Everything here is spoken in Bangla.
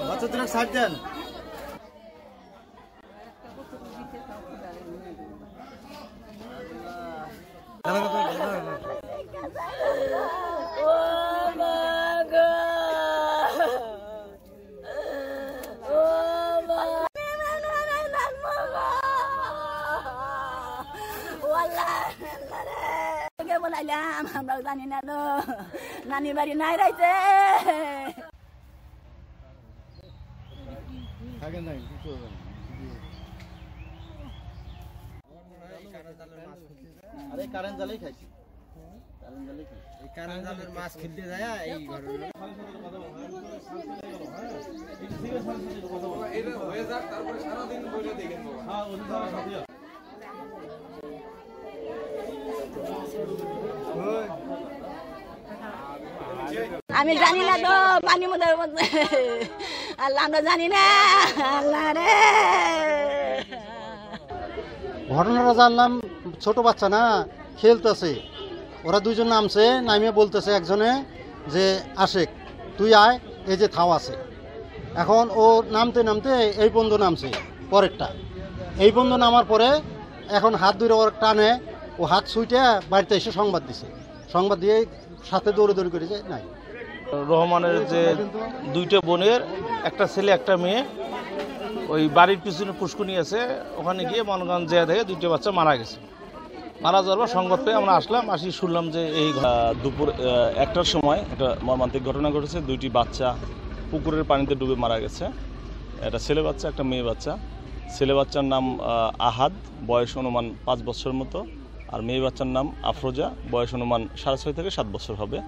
বাচ্চা দুটো সাইড দেন। বলাইলাম আমরাও জানি না তো, নানি বাড়ি নাই রাইতে কারেন্ট জালেই খাইছি, কারেন্ট জালের মাছ খেলতে যায় এই ঘরে। আমি জানি না তো, পানির মধ্যে আল্লাহ আমরা জানি না। আল্লাহ রে, ঘটনাটা জানলাম ছোট বাচ্চা না খেলতেছে, ওরা দুইজন নামছে, নামিয়ে বলতেছে একজনে যে আশেক তুই আয়, এই যে থাও আছে। এখন ও নামতে নামতে এই বন্ধু নামছে, পরেরটা এই বন্ধু নামার পরে এখন হাত ধরে ওর টানে, ও হাত ছুঁইটে বাড়িতে এসে সংবাদ দিছে, সংবাদ দিয়ে সাথে দৌড়ে করে যায় নাই। রহমানের যে দুইটা বোনের, একটা ছেলে একটা মেয়ে, ওই বাড়ির পিছনে পুষ্কুনি আছে, ওখানে গিয়ে মনগঞ্জ যেয়ে দেখে দুইটা বাচ্চা মারা গেছে। মারা যাওয়ার পর সংবাদ পেয়ে আমরা আসলাম, আসি শুনলাম যে এই দুপুর 1টার সময় একটা মর্মান্তিক ঘটনা ঘটেছে। দুইটি বাচ্চা পুকুরের পানিতে ডুবে মারা গেছে। একটা ছেলে বাচ্চা, একটা মেয়ে বাচ্চা। ছেলে বাচ্চার নাম আহাদ, বয়স অনুমান 5 বছর মতো, আর মেয়ে বাচ্চার নাম আফরোজা, বয়স অনুমান 6.5 থেকে 7 বছর হবে।